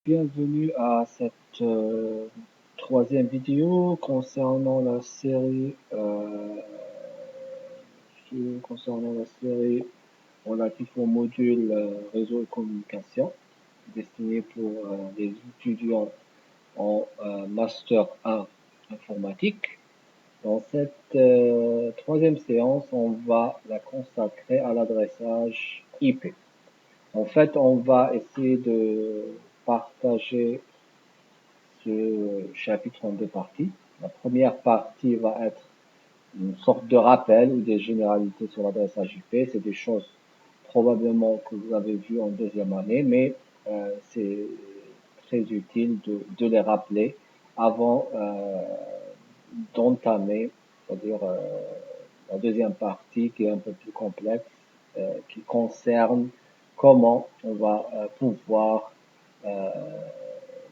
Bienvenue à cette troisième vidéo concernant la série relative au module réseau et communication destiné pour les étudiants en Master 1 informatique. Dans cette troisième séance, on va la consacrer à l'adressage IP. En fait, on va essayer de partager ce chapitre en deux parties. La première partie va être une sorte de rappel ou des généralités sur l'adressage IP. C'est des choses probablement que vous avez vues en deuxième année, mais c'est très utile de les rappeler avant d'entamer, c'est-à-dire la deuxième partie qui est un peu plus complexe, qui concerne comment on va pouvoir euh,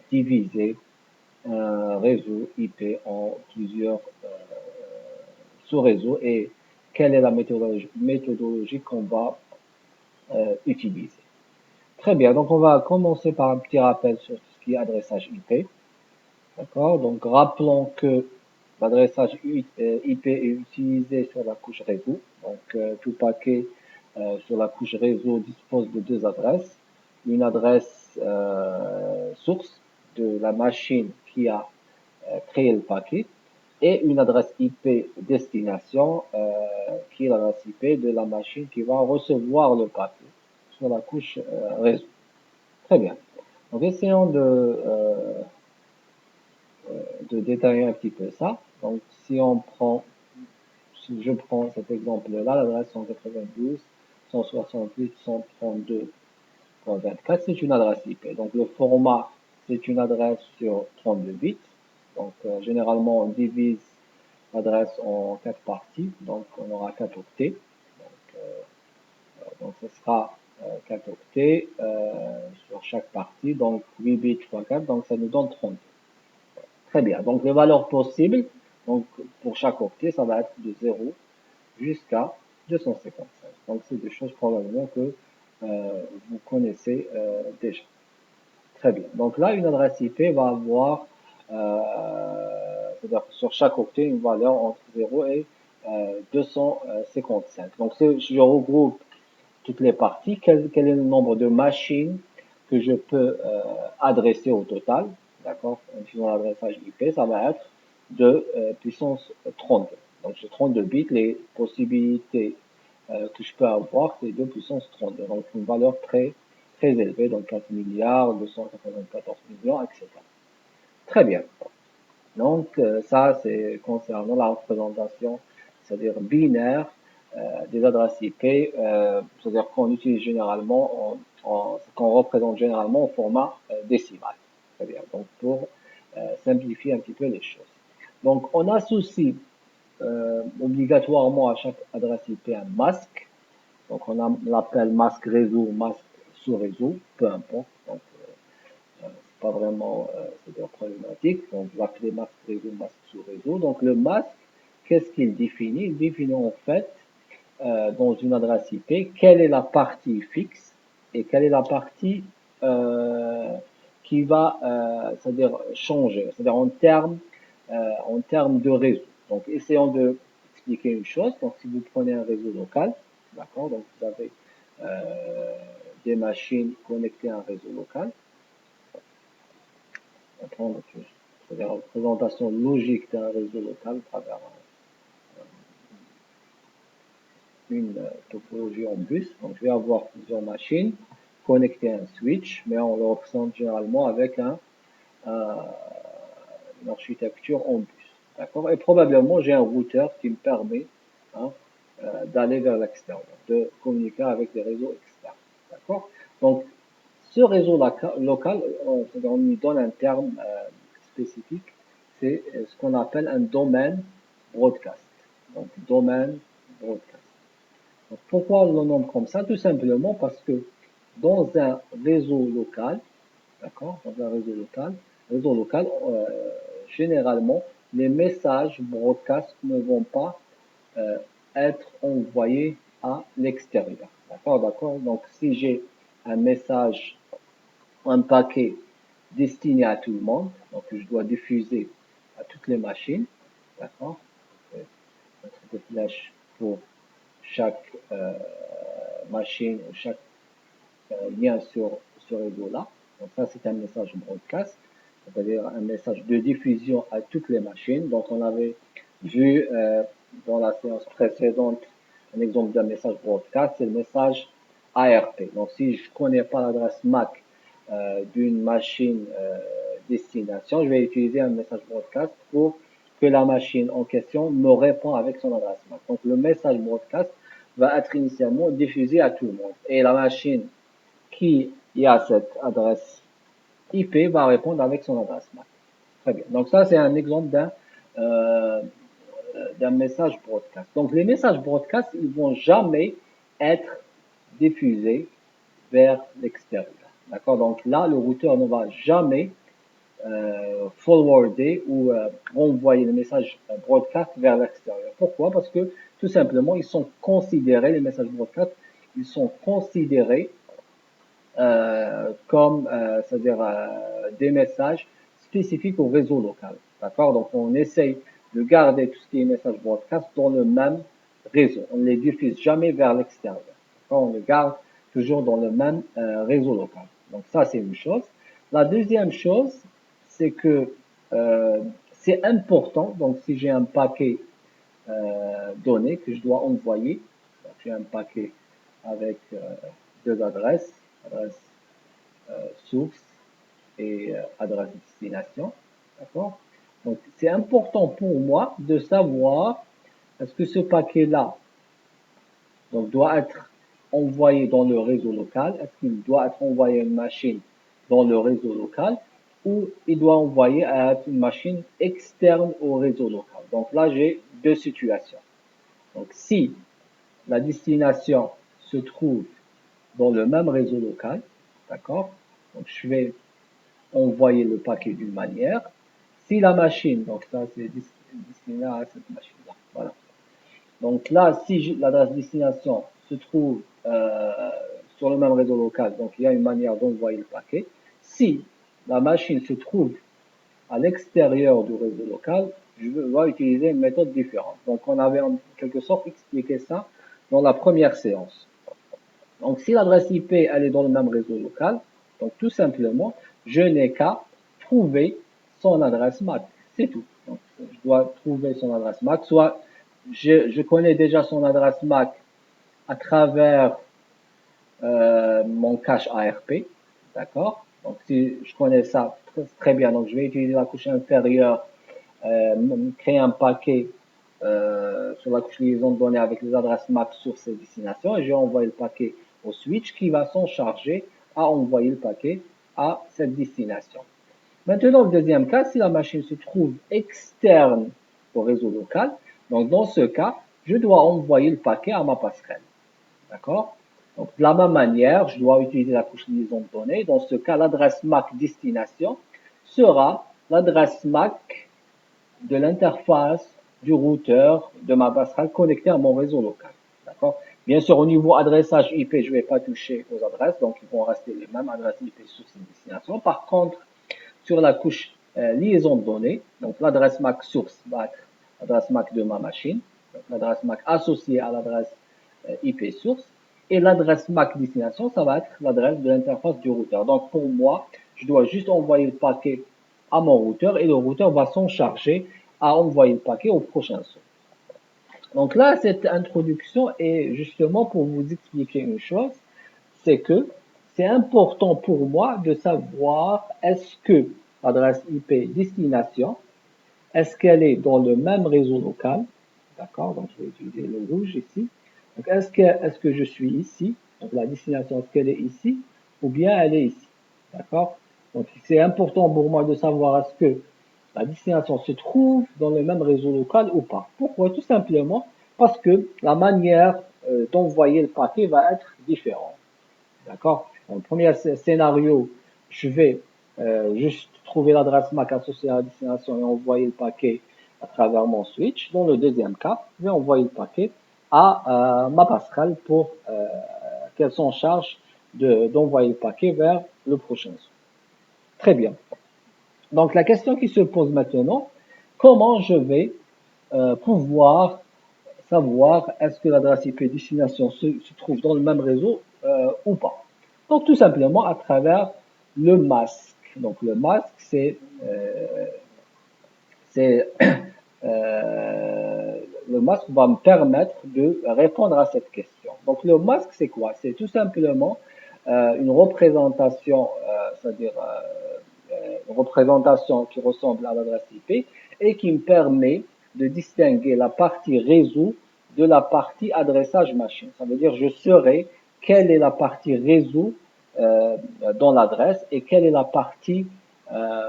diviser un réseau IP en plusieurs sous-réseaux et quelle est la méthodologie qu'on va utiliser. Très bien, donc on va commencer par un petit rappel sur tout ce qui est adressage IP. D'accord, donc rappelons que l'adressage IP est utilisé sur la couche réseau. Donc tout paquet sur la couche réseau dispose de deux adresses. Une adresse source de la machine qui a créé le paquet et une adresse IP destination qui est l'adresse IP de la machine qui va recevoir le paquet sur la couche réseau. Très bien. Donc essayons de détailler un petit peu ça. Donc si je prends cet exemple-là, l'adresse 192, 168, 132.24, c'est une adresse IP. Donc le format, c'est une adresse sur 32 bits. Donc généralement, on divise l'adresse en quatre parties. Donc on aura 4 octets. Donc ce sera 4 octets sur chaque partie. Donc 8 bits fois 4, donc ça nous donne 32. Très bien. Donc les valeurs possibles, donc pour chaque octet, ça va être de 0 jusqu'à 255. Donc c'est des choses probablement que vous connaissez déjà. Très bien. Donc là, une adresse IP va avoir, c'est-à-dire sur chaque octet, une valeur entre 0 et 255. Donc si je regroupe toutes les parties, quel est le nombre de machines que je peux adresser au total, d'accord, en utilisant l'adressage IP, ça va être de puissance 32. Donc j'ai 32 bits, les possibilités que je peux avoir, c'est de puissance 32. Donc une valeur très élevée, donc 4 milliards, 294 millions, etc. Très bien. Donc ça, c'est concernant la représentation, c'est-à-dire binaire des adresses IP, c'est-à-dire qu'on utilise généralement, qu'on représente généralement au format décimal. Très bien. Donc pour simplifier un petit peu les choses. Donc on associe obligatoirement à chaque adresse IP un masque. Donc on l'appelle masque réseau, masque sous réseau, peu importe. Donc c'est pas vraiment c'est problématique. Donc l'appeler masque réseau, masque sous réseau. Donc le masque, qu'est-ce qu'il définit? Il définit en fait dans une adresse IP quelle est la partie fixe et quelle est la partie qui va c'est-à-dire changer, c'est-à-dire en termes de réseau. Donc essayons de expliquer une chose. Donc si vous prenez un réseau local, d'accord, donc vous avez des machines connectées à un réseau local. C'est-à-dire la représentation logique d'un réseau local à travers une topologie en bus. Donc je vais avoir plusieurs machines connectées à un switch, mais on le représente généralement avec une architecture en bus. D'accord. Et probablement j'ai un routeur qui me permet hein, d'aller vers l'extérieur, de communiquer avec des réseaux externes. D'accord. Donc ce réseau local, on lui donne un terme spécifique, c'est ce qu'on appelle un domaine broadcast. Donc domaine broadcast. Donc, pourquoi on le nomme comme ça? Tout simplement parce que dans un réseau local, d'accord, dans un réseau local, généralement, les messages broadcast ne vont pas euh, être envoyés à l'extérieur. D'accord, d'accord. Donc, si j'ai un message, un paquet destiné à tout le monde, donc je dois diffuser à toutes les machines, d'accord? Mettre des flèches pour chaque machine ou chaque lien sur ce réseau-là. Donc ça, c'est un message broadcast, c'est-à-dire un message de diffusion à toutes les machines. Donc on avait vu dans la séance précédente un exemple d'un message broadcast, c'est le message ARP. Donc si je ne connais pas l'adresse MAC d'une machine destination, je vais utiliser un message broadcast pour que la machine en question me répond avec son adresse MAC. Donc le message broadcast va être initialement diffusé à tout le monde. Et la machine qui a cette adresse IP va répondre avec son adresse MAC. Très bien. Donc ça, c'est un exemple d'un message broadcast. Donc les messages broadcast, ils vont jamais être diffusés vers l'extérieur. D'accord? Donc là, le routeur ne va jamais forwarder ou renvoyer le message broadcast vers l'extérieur. Pourquoi? Parce que tout simplement, ils sont considérés, les messages broadcast, ils sont considérés comme, c'est-à-dire des messages spécifiques au réseau local. D'accord? Donc, on essaye de garder tout ce qui est message broadcast dans le même réseau. On ne les diffuse jamais vers l'extérieur. D'accord? On les garde toujours dans le même réseau local. Donc, ça, c'est une chose. La deuxième chose, c'est que c'est important. Donc, si j'ai un paquet donné que je dois envoyer, donc j'ai un paquet avec deux adresses, adresse source et adresse destination. D'accord? Donc, c'est important pour moi de savoir est-ce que ce paquet-là donc, doit être envoyé dans le réseau local, est-ce qu'il doit être envoyé à une machine dans le réseau local ou il doit envoyer à une machine externe au réseau local. Donc là, j'ai deux situations. Donc, si la destination se trouve dans le même réseau local, d'accord? Donc, je vais envoyer le paquet d'une manière. Si la machine, donc ça c'est destiné à cette machine-là, voilà. Donc là, si l'adresse destination se trouve sur le même réseau local, donc il y a une manière d'envoyer le paquet. Si la machine se trouve à l'extérieur du réseau local, je vais utiliser une méthode différente. Donc on avait en quelque sorte expliqué ça dans la première séance. Donc si l'adresse IP elle est dans le même réseau local, donc tout simplement, je n'ai qu'à trouver son adresse MAC. C'est tout. Donc, je dois trouver son adresse MAC. Soit je connais déjà son adresse MAC à travers mon cache ARP. D'accord? Donc si je connais ça très bien, donc je vais utiliser la couche inférieure, créer un paquet sur la couche liaison de données avec les adresses MAC sur ces destinations et je vais envoyer le paquet au switch qui va s'en charger à envoyer le paquet à cette destination. Maintenant, le deuxième cas, si la machine se trouve externe au réseau local, donc dans ce cas, je dois envoyer le paquet à ma passerelle. D'accord? Donc, de la même manière, je dois utiliser la couche liaison de données. Dans ce cas, l'adresse MAC destination sera l'adresse MAC de l'interface du routeur de ma passerelle connectée à mon réseau local. D'accord? Bien sûr, au niveau adressage IP, je ne vais pas toucher aux adresses, donc ils vont rester les mêmes adresses IP sur ces destinations. Par contre, sur la couche liaison de données, donc l'adresse MAC source va être l'adresse MAC de ma machine, donc l'adresse MAC associée à l'adresse IP source, et l'adresse MAC destination, ça va être l'adresse de l'interface du routeur. Donc pour moi, je dois juste envoyer le paquet à mon routeur et le routeur va s'en charger à envoyer le paquet au prochain saut. Donc là, cette introduction est justement pour vous expliquer une chose, c'est que c'est important pour moi de savoir est-ce que l'adresse IP destination, est-ce qu'elle est dans le même réseau local, d'accord, donc je vais utiliser le rouge ici, donc est-ce que je suis ici, donc la destination, est-ce qu'elle est ici, ou bien elle est ici, d'accord, donc c'est important pour moi de savoir est-ce que la destination se trouve dans le même réseau local ou pas. Pourquoi? Tout simplement parce que la manière d'envoyer le paquet va être différente. D'accord? Dans le premier scénario, je vais juste trouver l'adresse MAC associée à la destination et envoyer le paquet à travers mon switch. Dans le deuxième cas, je vais envoyer le paquet à ma passerelle pour qu'elle s'en charge d'envoyer le paquet vers le prochain switch. Très bien. Donc la question qui se pose maintenant, comment je vais pouvoir savoir est-ce que l'adresse IP destination se trouve dans le même réseau ou pas. Donc tout simplement à travers le masque. Donc le masque, c'est le masque va me permettre de répondre à cette question. Donc le masque, c'est quoi? C'est tout simplement une représentation, c'est-à-dire une représentation qui ressemble à l'adresse IP et qui me permet de distinguer la partie réseau de la partie adressage machine. Ça veut dire je saurai quelle est la partie réseau dans l'adresse et quelle est la partie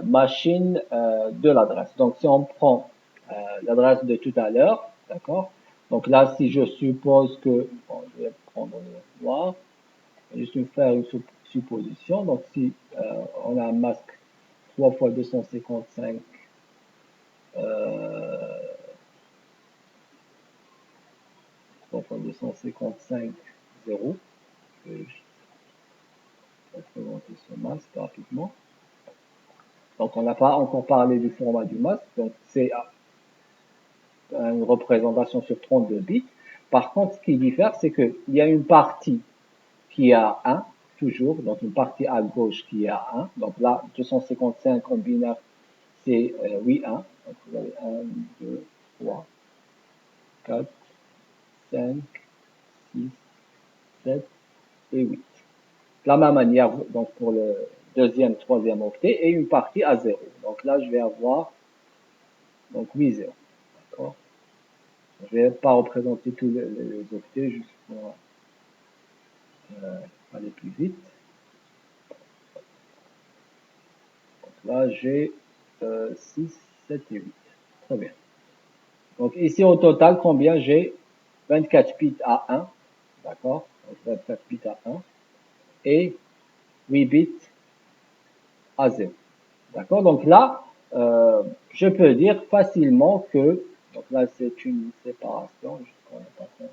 machine de l'adresse. Donc si on prend l'adresse de tout à l'heure, d'accord? Donc là, si je suppose que, bon, je vais prendre le noir, je vais faire une supposition. Donc si on a un masque 3 fois 255 3 fois 255 0, je vais représenter ce masque rapidement. Donc on n'a pas encore parlé du format du masque, donc c'est une représentation sur 32 bits. Par contre, ce qui diffère, c'est qu'il y a une partie qui a 1, toujours, donc une partie à gauche qui a 1. Donc là, 255 en binaire, c'est 8 1. Donc vous avez 1, 2, 3, 4, 5, 6, 7 et 8. De la même manière, donc pour le deuxième, troisième octet, et une partie à 0. Donc là, je vais avoir donc 8 0. D'accord? Je ne vais pas représenter tous les octets, juste pour aller plus vite. Donc là, j'ai 6, 7 et 8. Très bien. Donc ici, au total, combien j'ai? 24 bits à 1. D'accord? 24 bits à 1. Et 8 bits à 0. D'accord? Donc là, je peux dire facilement que, donc là, c'est une séparation, je ne connais pas compter.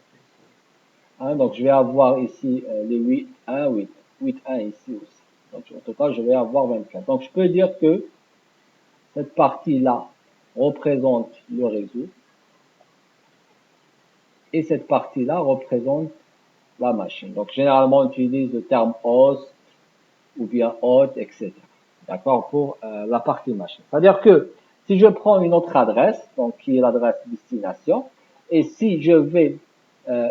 Hein, donc je vais avoir ici les 8, 1, 8. 8, 1 ici aussi. Donc au total, je vais avoir 24. Donc je peux dire que cette partie-là représente le réseau et cette partie-là représente la machine. Donc généralement, on utilise le terme host ou bien hôte, etc. D'accord, pour la partie machine. C'est-à-dire que si je prends une autre adresse, donc qui est l'adresse destination, et si je vais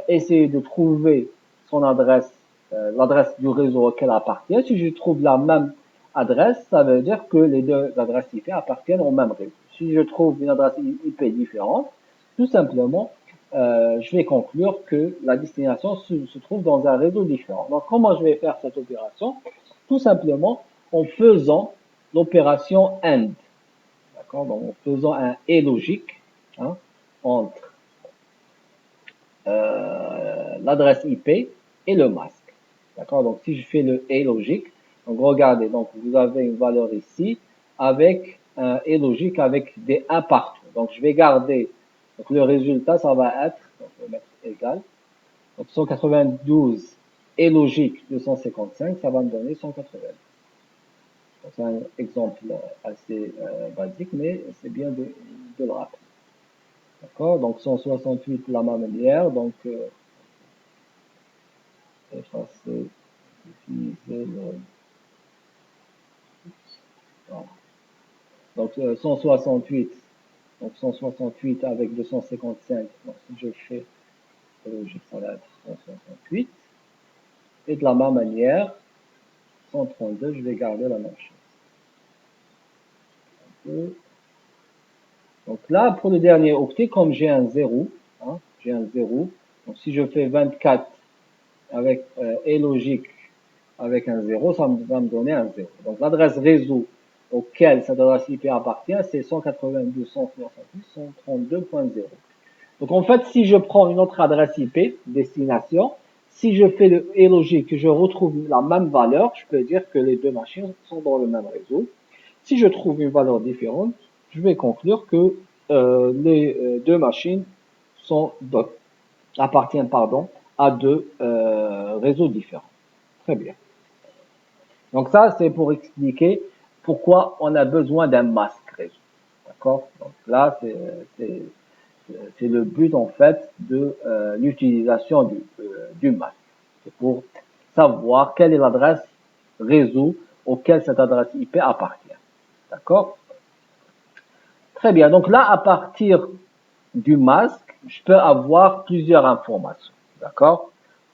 essayer de trouver son adresse, l'adresse du réseau auquel elle appartient, si je trouve la même adresse, ça veut dire que les deux adresses IP appartiennent au même réseau. Si je trouve une adresse IP différente, tout simplement, je vais conclure que la destination se trouve dans un réseau différent. Donc, comment je vais faire cette opération? Tout simplement en faisant l'opération AND. D'accord? Donc, en faisant un et logique hein, entre l'adresse IP et le masque. D'accord? Donc, si je fais le et logique, donc regardez, donc vous avez une valeur ici avec un et logique avec des 1 partout. Donc, je vais garder, donc le résultat, ça va être, donc je vais mettre égal, donc 192 et logique 255, ça va me donner 180. C'est un exemple assez basique, mais c'est bien de le rappeler. D'accord? Donc 168 de la même manière, donc effacer, utiliser le... Voilà. Donc 168, donc 168 avec 255, donc si je fais logique, ça va être 168. Et de la même manière, 132, je vais garder la même chose. Donc là, pour le dernier octet, comme j'ai un 0, hein, j'ai un 0, donc si je fais 24 avec et logique avec un 0, ça va me donner un 0. Donc l'adresse réseau auquel cette adresse IP appartient, c'est 192.168.132.0. Donc en fait, si je prends une autre adresse IP, destination, si je fais le et logique et je retrouve la même valeur, je peux dire que les deux machines sont dans le même réseau. Si je trouve une valeur différente, je vais conclure que les deux machines appartiennent à deux réseaux différents. Très bien. Donc ça, c'est pour expliquer pourquoi on a besoin d'un masque réseau. D'accord? Donc là, c'est le but en fait de l'utilisation du masque. C'est pour savoir quelle est l'adresse réseau auquel cette adresse IP appartient. D'accord? Très bien. Donc là, à partir du masque, je peux avoir plusieurs informations. D'accord?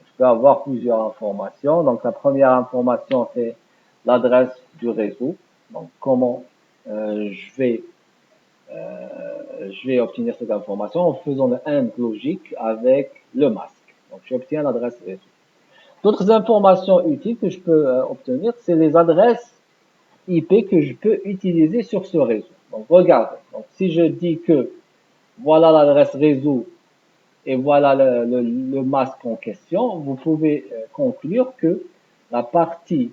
Je peux avoir plusieurs informations. Donc la première information, c'est l'adresse du réseau. Donc comment je vais obtenir cette information en faisant le AND logique avec le masque. Donc j'obtiens l'adresse réseau. D'autres informations utiles que je peux obtenir, c'est les adresses IP que je peux utiliser sur ce réseau. Donc regardez, donc si je dis que voilà l'adresse réseau et voilà le masque en question, vous pouvez conclure que la partie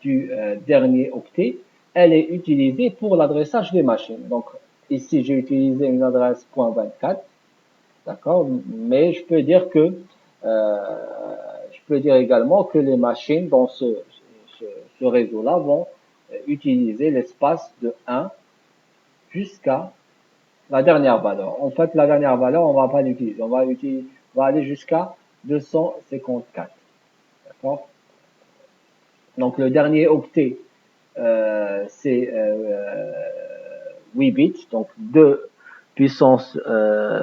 du dernier octet, elle est utilisée pour l'adressage des machines. Donc ici j'ai utilisé une adresse .24, d'accord, mais je peux dire également que les machines dans ce réseau-là vont utiliser l'espace de 1 jusqu'à la dernière valeur. En fait, la dernière valeur, on va pas l'utiliser. On va aller jusqu'à 254. D'accord? Donc, le dernier octet, c'est 8 bits, donc 2 puissance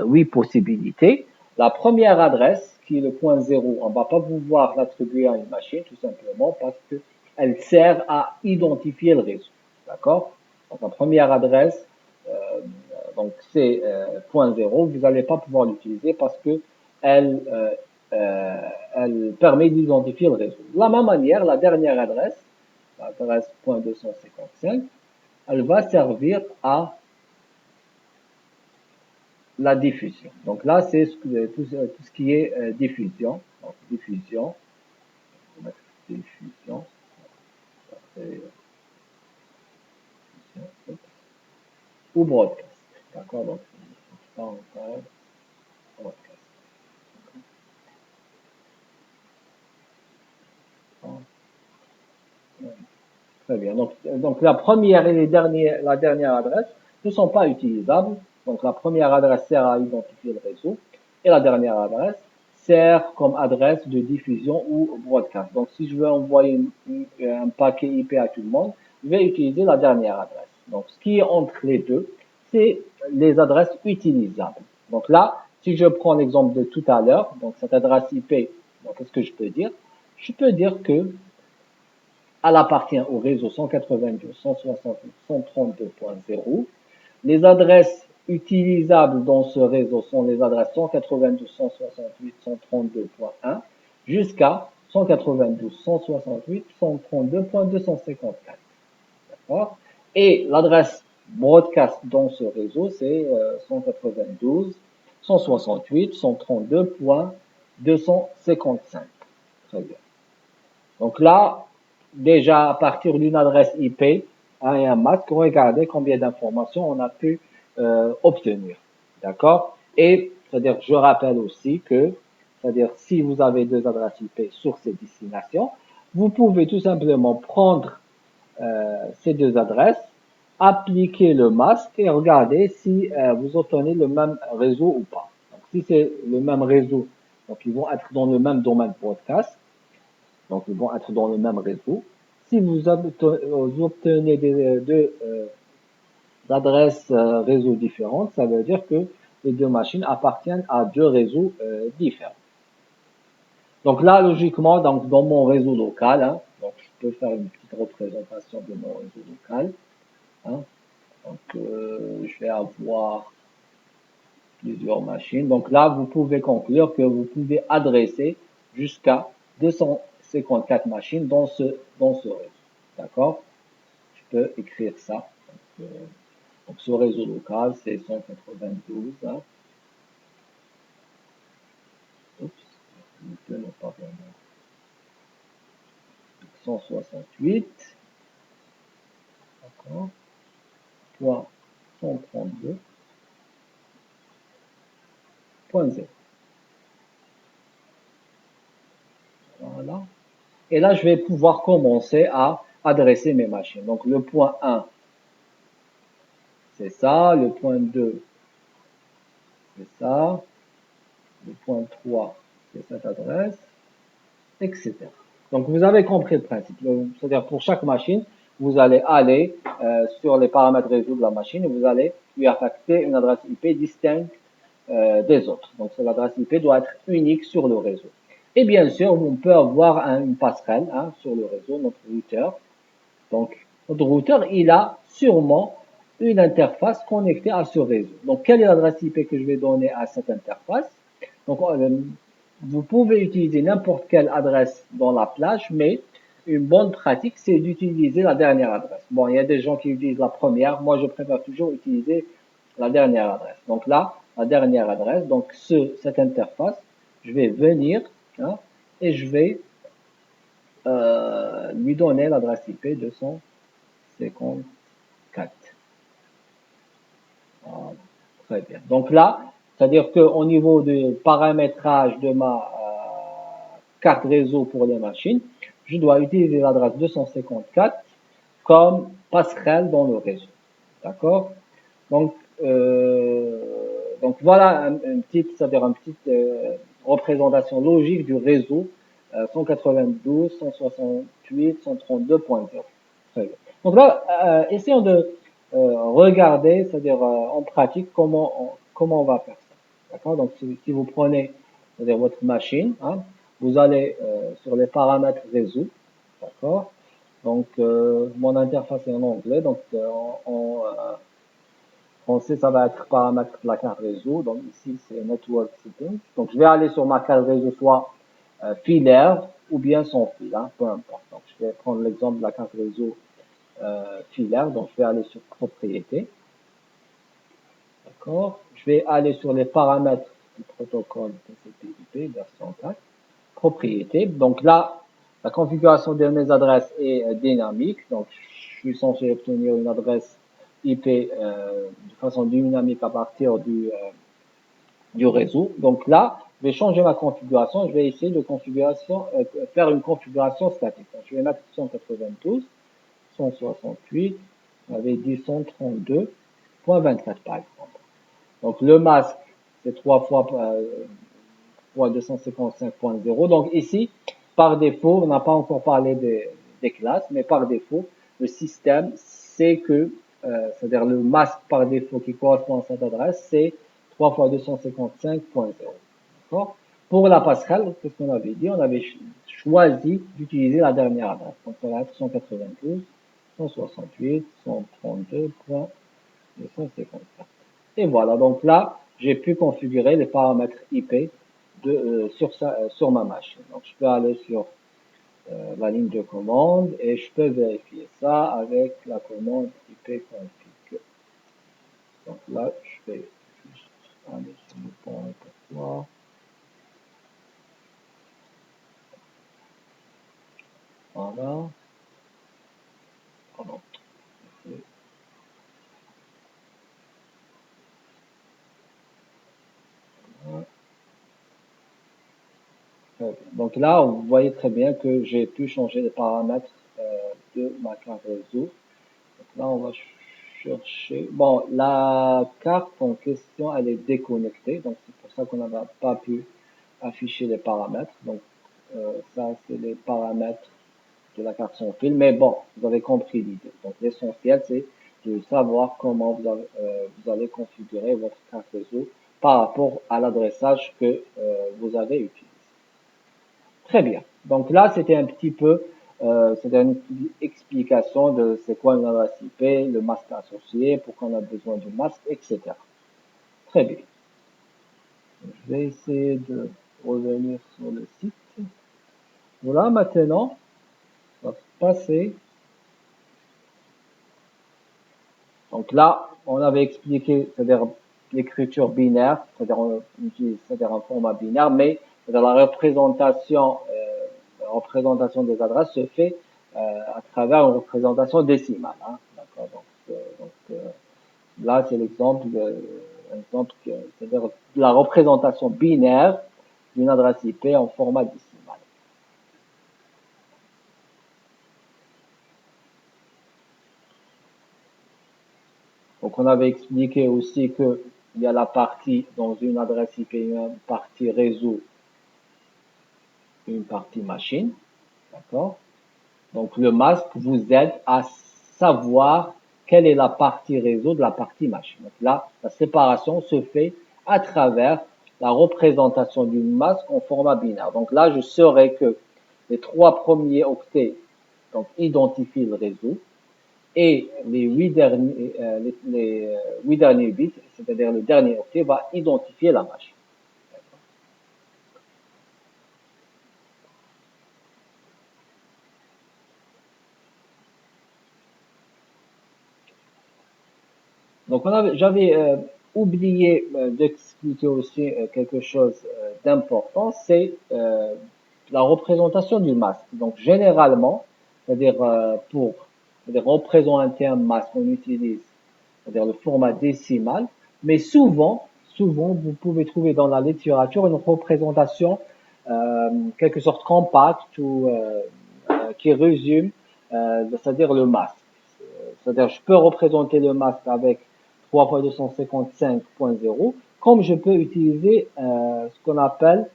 8 possibilités. La première adresse, qui est le point 0, on ne va pas pouvoir l'attribuer à une machine, tout simplement, parce qu'elle sert à identifier le réseau. D'accord? Donc, la première adresse, donc c'est point 0, vous n'allez pas pouvoir l'utiliser parce que elle, elle permet d'identifier le réseau. De la même manière, la dernière adresse, l'adresse .255, elle va servir à la diffusion. Donc là, c'est tout ce qui est diffusion. Donc diffusion, on va mettre diffusion, ou broadcast. D'accord? Donc, pas encore broadcast. Très bien. Donc la première et la dernière adresse ne sont pas utilisables. Donc la première adresse sert à identifier le réseau et la dernière adresse sert comme adresse de diffusion ou broadcast. Donc si je veux envoyer un paquet IP à tout le monde, je vais utiliser la dernière adresse. Donc ce qui est entre les deux, c'est les adresses utilisables. Donc là, si je prends l'exemple de tout à l'heure, donc cette adresse IP, donc qu'est-ce que je peux dire? Je peux dire que elle appartient au réseau 192.168.132.0. Les adresses utilisables dans ce réseau sont les adresses 192.168.132.1 jusqu'à 192.168.132.254. D'accord? Et l'adresse broadcast dans ce réseau, c'est 192.168.132.255. Très bien. Donc là, déjà à partir d'une adresse IP hein, et un masque, regardez combien d'informations on a pu obtenir. D'accord? Et c'est-à-dire, je rappelle aussi que, c'est-à-dire, si vous avez deux adresses IP sur ces destinations, vous pouvez tout simplement prendre ces deux adresses, appliquer le masque et regarder si vous obtenez le même réseau ou pas. Donc, si c'est le même réseau, donc ils vont être dans le même domaine broadcast. Donc, ils vont être dans le même réseau. Si vous obtenez deux adresses réseau différentes, ça veut dire que les deux machines appartiennent à deux réseaux différents. Donc là, logiquement, donc dans mon réseau local, hein, donc je peux faire une petite représentation de mon réseau local. Hein. Donc, je vais avoir plusieurs machines. Donc là, vous pouvez conclure que vous pouvez adresser jusqu'à 254 machines dans ce réseau. D'accord? Je peux écrire ça. Donc ce réseau local, c'est 192. Hein. Oups, non, pas vraiment. 168. D'accord? Point 132.0. Voilà. Et là, je vais pouvoir commencer à adresser mes machines. Donc le point 1, c'est ça, le point 2, c'est ça, le point 3, c'est cette adresse, etc. Donc vous avez compris le principe. C'est-à-dire pour chaque machine, vous allez aller sur les paramètres réseau de la machine et vous allez lui affecter une adresse IP distincte des autres. Donc l'adresse IP doit être unique sur le réseau. Et bien sûr, on peut avoir une passerelle sur le réseau, notre routeur. Donc notre routeur, il a sûrement une interface connectée à ce réseau. Donc quelle est l'adresse IP que je vais donner à cette interface? Donc vous pouvez utiliser n'importe quelle adresse dans la plage, mais une bonne pratique, c'est d'utiliser la dernière adresse. Bon, il y a des gens qui utilisent la première. Moi, je préfère toujours utiliser la dernière adresse. Donc là, la dernière adresse, donc cette interface, je vais venir et je vais lui donner l'adresse IP 254. Voilà, très bien. Donc là, c'est-à-dire qu'au niveau du paramétrage de ma carte réseau pour les machines, je dois utiliser l'adresse 254 comme passerelle dans le réseau. D'accord? Donc, euh, donc voilà une petite, c'est-à-dire une petite représentation logique du réseau 192.168.132.0. Très bien. Donc là, essayons de regarder, c'est-à-dire en pratique, comment on va faire ça. D'accord? Donc, si vous prenez, c'est-à-dire votre machine, vous allez sur les paramètres réseau. D'accord? Donc, mon interface est en anglais. Donc, français, ça va être paramètres de la carte réseau. Donc, ici, c'est Network Settings. Donc, je vais aller sur ma carte réseau, soit filaire ou bien sans fil, peu importe. Donc, je vais prendre l'exemple de la carte réseau filaire. Donc, je vais aller sur Propriétés. D'accord. Je vais aller sur les paramètres du protocole TCP/IP version 4. Propriétés. Donc là, la configuration de mes adresses est dynamique. Donc, je suis censé obtenir une adresse IP de façon dynamique à partir du réseau. Donc là, je vais changer ma configuration. Je vais essayer de faire une configuration statique. Donc, je vais mettre 192, 168, on avait dit 132.24 par exemple. Donc le masque, c'est 3 fois 255.0. Donc ici, par défaut, on n'a pas encore parlé des classes, mais par défaut, le système sait que, c'est-à-dire le masque par défaut qui correspond à cette adresse, c'est 3 fois 255.0. D'accord? Pour la passerelle, qu'est-ce qu'on avait dit? On avait choisi d'utiliser la dernière adresse. Donc ça va être 192, 168, 132.254. Et voilà, donc là, j'ai pu configurer les paramètres IP sur ma machine. Donc, je peux aller sur la ligne de commande et je peux vérifier ça avec la commande IP config. Donc là, je vais juste aller sur le point répertoire. Voilà. Pardon. Donc là, vous voyez très bien que j'ai pu changer les paramètres de ma carte réseau. Donc là, on va chercher. Bon, la carte en question, elle est déconnectée. Donc c'est pour ça qu'on n'a pas pu afficher les paramètres. Donc ça, c'est les paramètres de la carte sans fil. Mais bon, vous avez compris l'idée. Donc l'essentiel, c'est de savoir comment vous allez configurer votre carte réseau par rapport à l'adressage que vous avez utilisé. Très bien. Donc là, c'était un petit peu, c'était une explication de c'est quoi une adresse IP, le masque associé, pourquoi on a besoin du masque, etc. Très bien. Je vais essayer de revenir sur le site. Voilà, maintenant, on va passer. Donc là, on avait expliqué, c'est-à-dire l'écriture binaire, c'est-à-dire on utilise, c'est-à-dire un format binaire, mais la représentation des adresses se fait à travers une représentation décimale. D'accord. Là, c'est c'est-à-dire la représentation binaire d'une adresse IP en format décimal. Donc, on avait expliqué aussi que il y a la partie dans une adresse IP, une partie réseau, une partie machine. D'accord? Donc, le masque vous aide à savoir quelle est la partie réseau de la partie machine. Donc là, la séparation se fait à travers la représentation du masque en format binaire. Donc là, je saurais que les 3 premiers octets donc, identifient le réseau et les 8 derniers, les 8 derniers bits, c'est-à-dire le dernier octet, va identifier la machine. Donc, j'avais oublié d'expliquer aussi quelque chose d'important, c'est la représentation du masque. Donc, généralement, c'est-à-dire pour représenter un masque, on utilise c'est-à-dire le format décimal, mais souvent, vous pouvez trouver dans la littérature une représentation quelque sorte compacte ou qui résume, c'est-à-dire le masque. C'est-à-dire, je peux représenter le masque avec 3 fois 255.0, comme je peux utiliser ce qu'on appelle,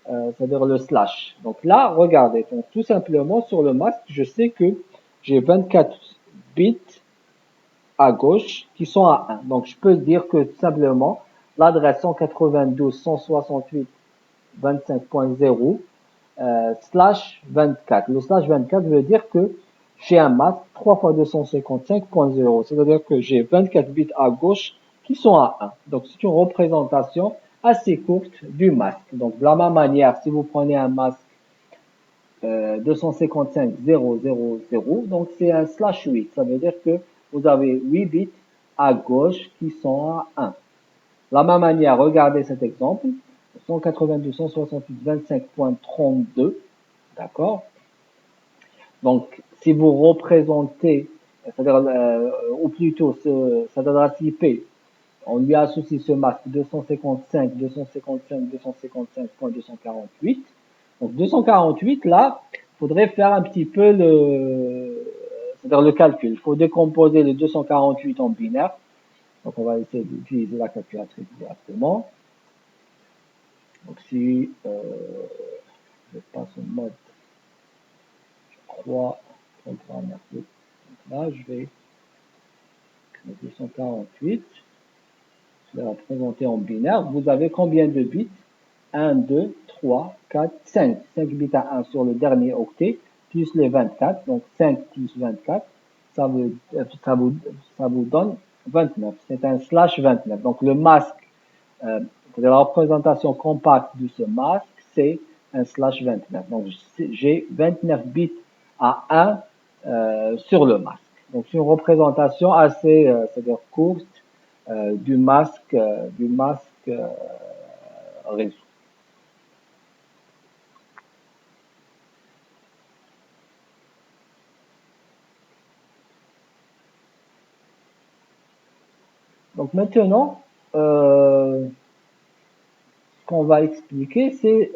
c'est-à-dire le slash. Donc là, regardez, donc, tout simplement sur le masque, je sais que j'ai 24 bits à gauche qui sont à 1. Donc je peux dire que tout simplement, l'adresse 192.168.25.0 slash 24. Le slash 24 veut dire que j'ai un masque 3 fois 255.0. C'est-à-dire que j'ai 24 bits à gauche qui sont à 1. Donc c'est une représentation assez courte du masque. Donc de la même manière, si vous prenez un masque 255.000, donc c'est un slash 8. Ça veut dire que vous avez 8 bits à gauche qui sont à 1. De la même manière, regardez cet exemple. 192.168.25.32. D'accord? Donc, si vous représentez, c'est-à-dire, ou plutôt cette adresse IP, on lui associe ce masque 255, 255, 255.248. Donc 248, là, il faudrait faire un petit peu c'est-à-dire le calcul. Il faut décomposer le 248 en binaire. Donc on va essayer d'utiliser la calculatrice directement. Donc si je passe au mode 3 programme, donc là je vais 248. Je vais représenter en binaire. Vous avez combien de bits? 1, 2, 3, 4, 5. 5 bits à 1 sur le dernier octet, plus les 24. Donc 5 plus 24, ça vous donne 29. C'est un slash 29. Donc le masque, la représentation compacte de ce masque, c'est un slash 29. Donc j'ai 29 bits à 1 sur le masque. Donc c'est une représentation assez, c'est-à-dire courte du masque réseau. Donc maintenant, ce qu'on va expliquer, c'est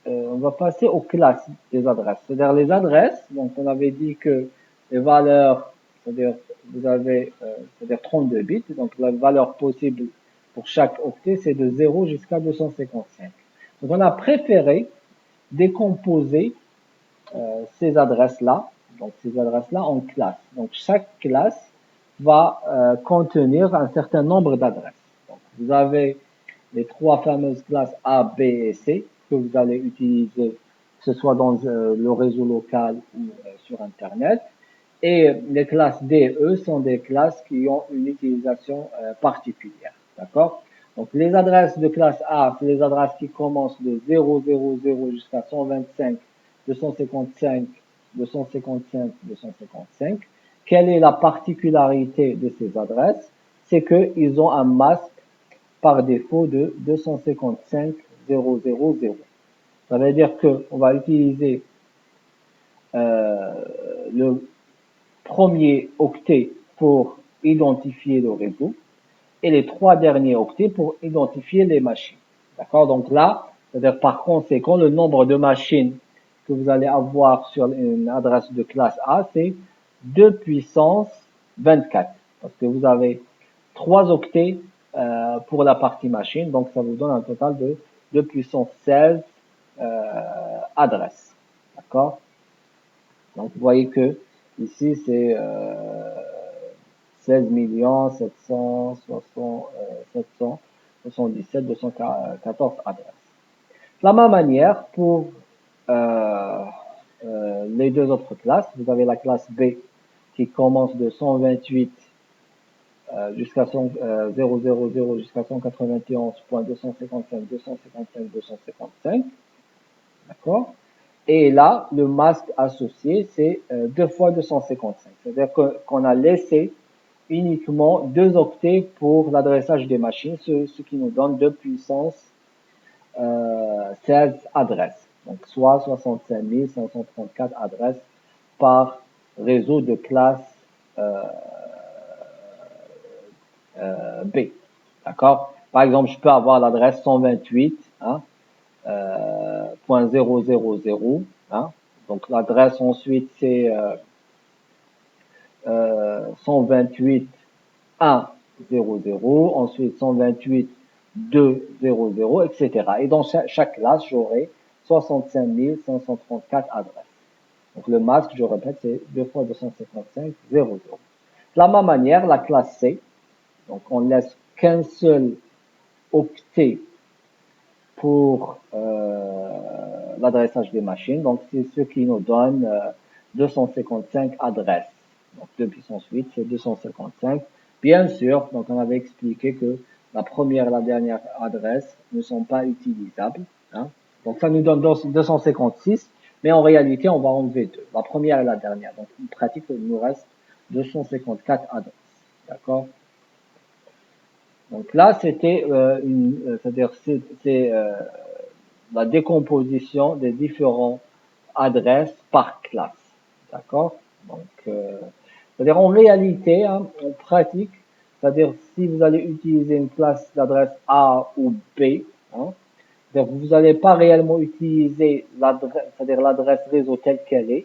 on va passer aux classes des adresses. C'est-à-dire les adresses, donc on avait dit que les valeurs, c'est-à-dire vous avez c'est-à-dire 32 bits, donc la valeur possible pour chaque octet, c'est de 0 jusqu'à 255. Donc on a préféré décomposer ces adresses-là, donc ces adresses-là en classes. Donc chaque classe va contenir un certain nombre d'adresses. Donc vous avez les 3 fameuses classes A, B et C que vous allez utiliser, que ce soit dans le réseau local ou sur Internet. Et les classes D et E sont des classes qui ont une utilisation particulière. D'accord? Donc les adresses de classe A, c'est les adresses qui commencent de 000 jusqu'à 125, 255, 255, 255. Quelle est la particularité de ces adresses? C'est qu'ils ont un masque par défaut de 255.000. Ça veut dire qu'on va utiliser le premier octet pour identifier le réseau et les 3 derniers octets pour identifier les machines. D'accord? Donc là, c'est-à-dire par conséquent, le nombre de machines que vous allez avoir sur une adresse de classe A, c'est 2 puissance 24. parce que vous avez 3 octets pour la partie machine, donc ça vous donne un total de 2 puissance 16 adresses. D'accord? Donc vous voyez que ici c'est 16 777 214 adresses. De la même manière, pour les deux autres classes, vous avez la classe B qui commence de 128 jusqu'à 000 jusqu'à 191.255.255.255. D'accord? Et là, le masque associé, c'est 2 fois 255. C'est-à-dire qu'on a laissé uniquement 2 octets pour l'adressage des machines, ce qui nous donne 2 puissance 16 adresses. Donc, soit 65 534 adresses par réseau de classe B. D'accord? Par exemple, je peux avoir l'adresse 128, hein, .000, hein. Donc, l'adresse ensuite, c'est 128.1.0.0, ensuite 128.2.0.0, etc. Et dans chaque classe, j'aurai 65 534 adresses. Donc le masque, je répète, c'est 2 fois 255.0.0. De la même manière, la classe C, donc on laisse qu'un seul octet pour l'adressage des machines. Donc c'est ce qui nous donne 255 adresses. Donc 2 puissance 8, c'est 255. Bien sûr, donc on avait expliqué que la première et la dernière adresse ne sont pas utilisables. Hein. Donc ça nous donne 256, mais en réalité, on va enlever 2, la première et la dernière. Donc en pratique, il nous reste 254 adresses. D'accord? Donc là, c'était c'est-à-dire c'est la décomposition des différentes adresses par classe. D'accord? Donc, c'est-à-dire en réalité, hein, en pratique, c'est-à-dire si vous allez utiliser une classe d'adresse A ou B, hein, vous n'allez pas réellement utiliser l'adresse, c'est-à-dire l'adresse réseau telle qu'elle est.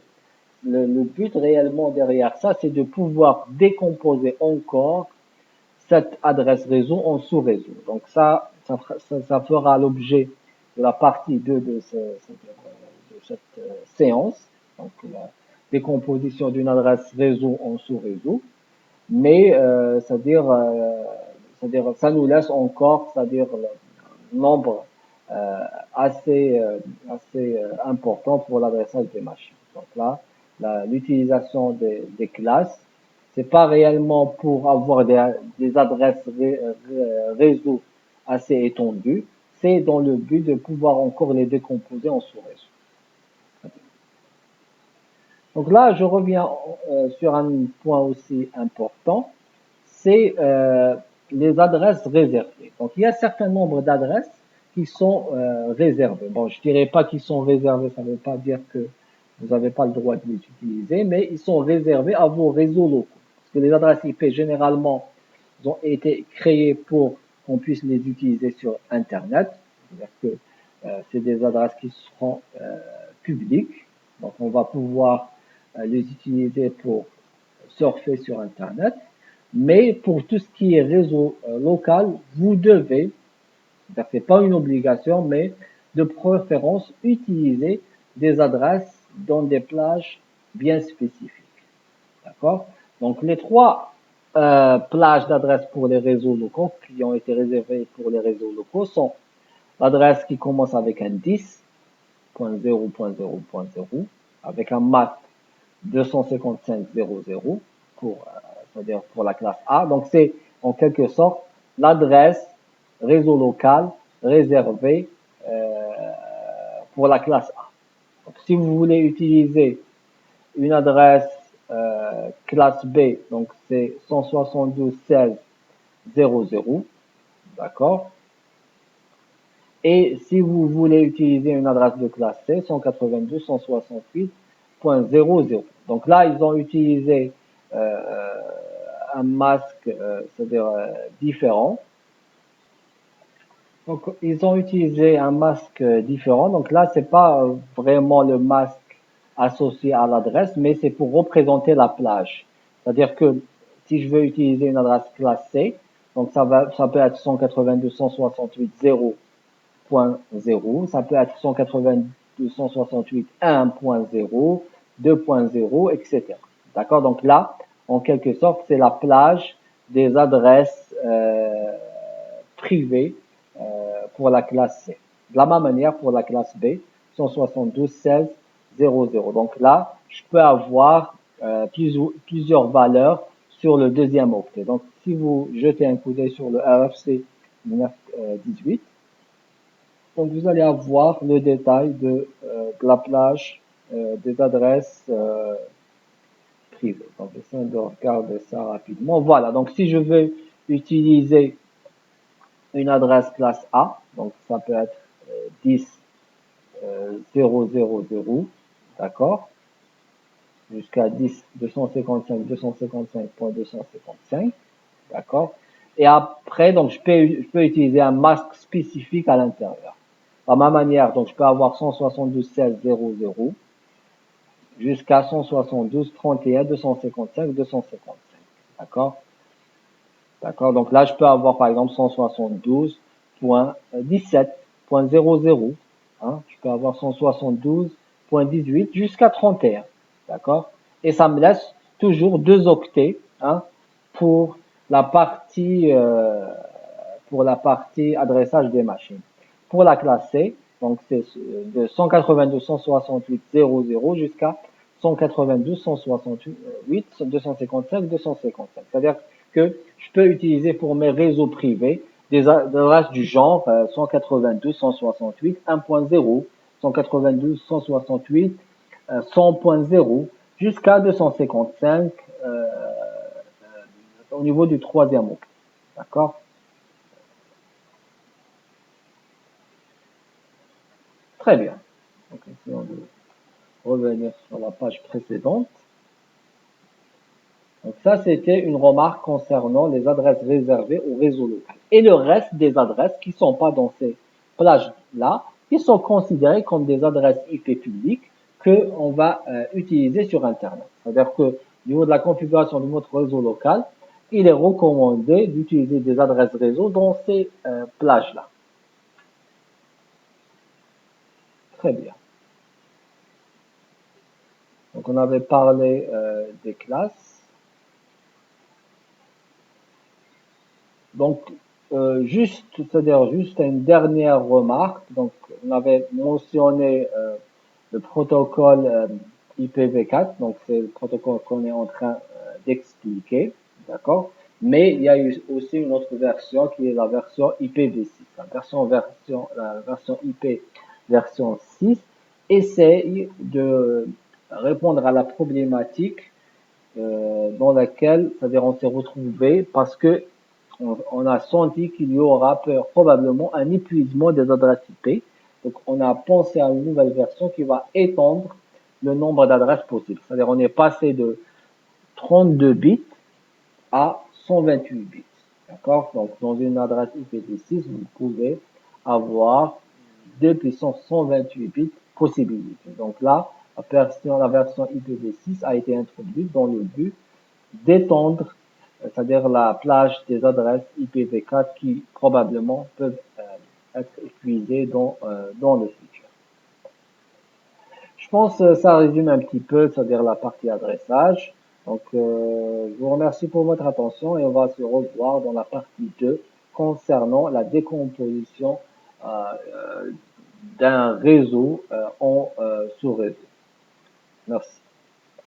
Le but réellement derrière ça, c'est de pouvoir décomposer encore cette adresse réseau en sous-réseau. Donc ça fera l'objet de la partie 2 de cette séance, donc la décomposition d'une adresse réseau en sous-réseau. Mais c'est-à-dire ça nous laisse encore, c'est-à-dire le nombre assez important pour l'adressage des machines. Donc là, l'utilisation des classes, c'est pas réellement pour avoir des adresses réseau assez étendues, c'est dans le but de pouvoir encore les décomposer en sous-réseau. Donc là, je reviens sur un point aussi important, c'est les adresses réservées. Donc il y a un certain nombre d'adresses qui sont réservées. Bon, je dirais pas qu'ils sont réservés, ça ne veut pas dire que vous n'avez pas le droit de les utiliser, mais ils sont réservés à vos réseaux locaux. Parce que les adresses IP, généralement, ont été créées pour qu'on puisse les utiliser sur Internet. C'est-à-dire que c'est des adresses qui seront publiques. Donc on va pouvoir les utiliser pour surfer sur Internet. Mais pour tout ce qui est réseau local, vous devez, c'est pas une obligation, mais de préférence utiliser des adresses dans des plages bien spécifiques. D'accord? Donc les 3 plages d'adresses pour les réseaux locaux qui ont été réservées pour les réseaux locaux sont l'adresse qui commence avec un 10.0.0.0 avec un masque 255.0.0 pour c'est-à-dire pour la classe A. Donc c'est en quelque sorte l'adresse réseau local réservée pour la classe A. Donc, si vous voulez utiliser une adresse classe B, donc c'est 172.16.0.0, d'accord? Et si vous voulez utiliser une adresse de classe C, 192.168.0.0. Donc là, ils ont utilisé un masque, c'est-à-dire différent. Donc, ils ont utilisé un masque différent. Donc là, c'est pas vraiment le masque associé à l'adresse, mais c'est pour représenter la plage. C'est-à-dire que si je veux utiliser une adresse classe C, donc ça peut être 192.168.0.0, ça peut être 192.168.1.0, 2.0, etc. D'accord? Donc là, en quelque sorte, c'est la plage des adresses privées pour la classe C. De la même manière, pour la classe B, 172.16.0.0. Donc là, je peux avoir plusieurs valeurs sur le deuxième octet. Donc, si vous jetez un coup d'œil sur le RFC 918, donc vous allez avoir le détail de la plage des adresses privées. Donc, essayons de regarder ça rapidement. Voilà, donc si je veux utiliser une adresse classe A, donc ça peut être 10.0.0.0, d'accord, jusqu'à 10.255.255.255, d'accord. Et après, donc je peux utiliser un masque spécifique à l'intérieur. De la même manière, donc je peux avoir 172.16.0.0 jusqu'à 172.31.255.255, d'accord. D'accord, donc là je peux avoir par exemple 172.17.00, hein, je peux avoir 172.18 jusqu'à 31, d'accord, et ça me laisse toujours 2 octets, hein, pour la partie adressage des machines. Pour la classe C, donc c'est de 192.168.0.0 jusqu'à 192.168.255.255. C'est-à-dire que je peux utiliser pour mes réseaux privés des adresses du genre 192.168, 1.0, 192.168, 100.0 jusqu'à 255 au niveau du troisième octet. D'accord? Très bien. Donc, essayons de revenir sur la page précédente. Donc ça, c'était une remarque concernant les adresses réservées au réseau local. Et le reste des adresses qui ne sont pas dans ces plages-là, qui sont considérées comme des adresses IP publiques qu'on va utiliser sur Internet. C'est-à-dire que au niveau de la configuration de votre réseau local, il est recommandé d'utiliser des adresses réseau dans ces plages-là. Très bien. Donc on avait parlé des classes. Donc, c'est-à-dire juste une dernière remarque. Donc, on avait mentionné le protocole IPv4. Donc, c'est le protocole qu'on est en train d'expliquer, d'accord. Mais il y a eu aussi une autre version qui est la version IPv6. La version IP version 6 essaye de répondre à la problématique dans laquelle, c'est-à-dire on s'est retrouvé parce que on a senti qu'il y aura probablement un épuisement des adresses IP. Donc, on a pensé à une nouvelle version qui va étendre le nombre d'adresses possibles. C'est-à-dire, on est passé de 32 bits à 128 bits. D'accord? Donc, dans une adresse IPv6, vous pouvez avoir 2 puissance 128 bits possibilités. Donc là, la version IPv6 a été introduite dans le but d'étendre, c'est-à-dire la plage des adresses IPv4 qui probablement peuvent être utilisées dans le futur. Je pense que ça résume un petit peu, c'est-à-dire la partie adressage. Donc, je vous remercie pour votre attention et on va se revoir dans la partie 2 concernant la décomposition d'un réseau en sous-réseau. Merci.